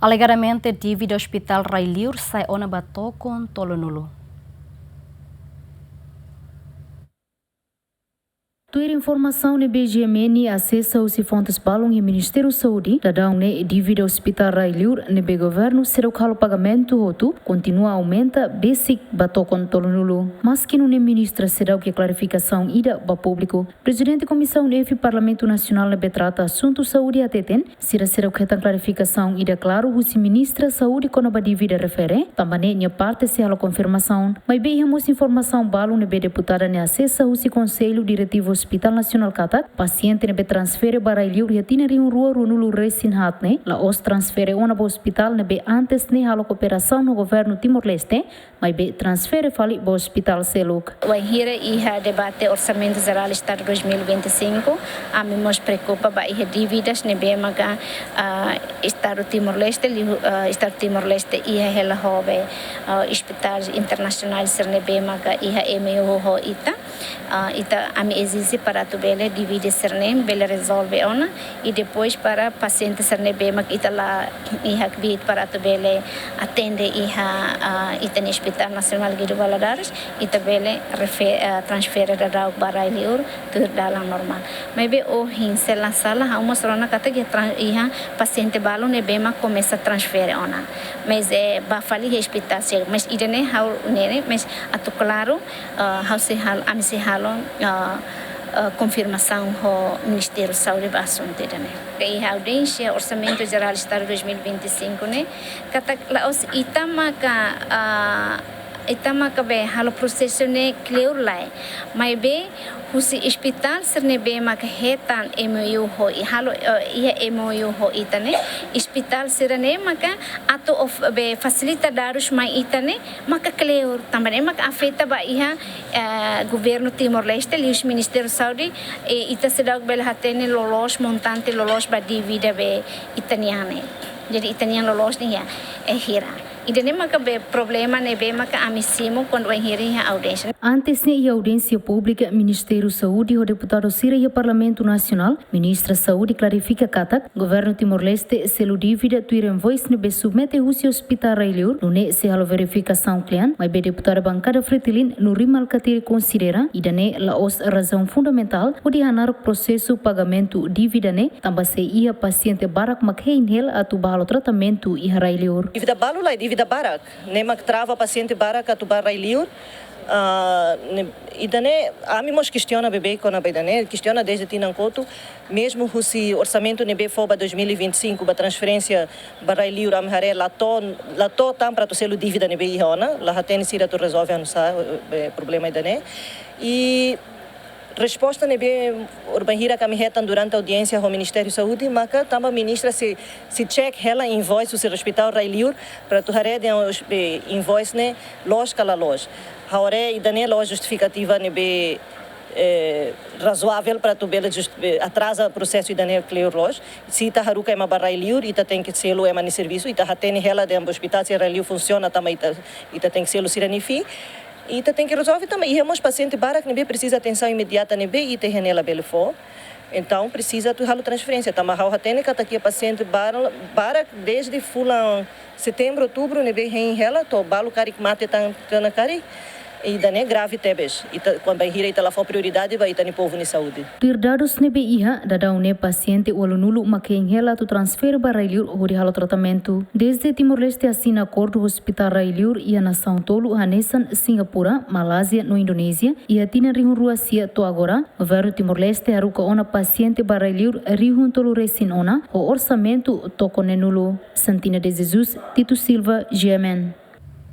Alegadamente, dívida Hospital Railiur sai ona bato com Tolonulu. Tuir informação ne BGMN acessa os fontes balong e Ministério Saúde da dão ne dívida Hospital Railiur ne be governo será o calo pagamento hotu continua aumenta basic bato com Tolonulu. Mas que no ne ministra será o que clarificação ida ba público. Presidente Comissão NEF Parlamento Nacional ne betrata assunto saúde ateten será o que tan clarificação ida claro o se ministra saúde com a dívida refere também ne parte se a confirmação. Mas bem hemos informação balong ne be deputada ne acessa o se conselho diretivo Hospital Nacional Katak, paciente nebe transfere para Railiur e tinha rua runulu resin hatne, la os transfere ona bo hospital nebe antes ne halo cooperação no governo Timor-Leste, mas be transfere fali bo hospital Seluk. Wahira iha debate orçamento geral Estado 2025, a mim nos preocupa ba iha dívidas nebe maga Estado Timor-Leste, Estado Timor-Leste iha hela hobe hospital internacional ser nebe maga iha MO ho ita a mim exige para tu bele divide serne bele resolve ona e depois para paciente serne bema ita lá iha bit para tu bele atende iha ita no Hospital Nacional de Valadares ita bele transfere da dau para Railiur tu dalam normal maybe o hinse la sala hamos rona kata que iha paciente balo ne bema começa transfere ona mas é ba fali hospital mas idene hau nene mas atu claro hau se hal am se halon confirmação do Ministério da Saúde para assunto né. E a audiência orçamento geral Estado 2025 né, kata laos itama be halo processo ne clear lai, mas be husi hospital serne be mak hetan MOU ho I halo ia MOU ho itane hospital serne maka ato of be facilita darus mai itane maka clear também maka afeta ba iha governo Timor-Leste e os Ministério Saúde e ita sedang bela hatene lolos montante lolos ba dívida be itaniane jadi itanian lolos ni ya hira. E nem maka be problema ne be maka amissimo quando em a audiência. Antes ne a audiência pública Ministério Saúde o deputado Sira e Parlamento Nacional, Ministra Saúde clarifica kata governo Timor-Leste selo dívida tuiren voice ne be submete husi Hospital Railiur no ne se halo verificação client, mas be deputada bancada Fretilin no rimal katiri considera e dane la os razão fundamental o de hanar processo pagamento dívida ne tamba se ia paciente barak makhein hel atu bahalo tratamento e Railiur. Dívida balo lá dívida barak, nemak trava paciente barak atu Railiur. E daí a mim nos questiona bebê com a bebê questiona desde Tinancoto mesmo se orçamento nebe foba 2025 ba transferência para Railiur amhare lato tam para tu selo dívida nebe ihona lá tem se tu resolve não problema daí e resposta nebe urbanhira kamihetan durante a audiência ao Ministério da Saúde maka tamba ministra se check ela invoice o hospital Railiur para tu harede invoice ne loja cala loja haore e dane loja justificativa nebe razoável para tu bela atrasa o processo e dane clear loja se ita haruka ema Railiur ita tem que selo ema ni serviço ita hatene ela de hospital se Railiur funciona também ita tem que selo siranifi e tem que resolver também. E hemos paciente barak nebe precisa atenção imediata nebe e tem renela belfo. Então precisa tu halo transferência. Tamahau hatene kata aqui paciente barak desde fulan setembro, outubro nebe renela to balo karik mate tan karik. E daí grave tebes e quando vai ita lá for prioridade vai ita ni povo ni saúde. Tir dados nebe iha dadau ne paciente walunulu makeng hela tu transfer para Railiur hori halo tratamento. Desde Timor-Leste assina acordo Hospital Railiur e a nação tolu hanesan Singapura, Malásia no Indonésia e a tina rihun rua sia to agora. Governo Timor-Leste haruka ona paciente para Railiur rihun tolu resin ona o orçamento tokonenulu. Santina de Jesus, Tito Silva, GMN.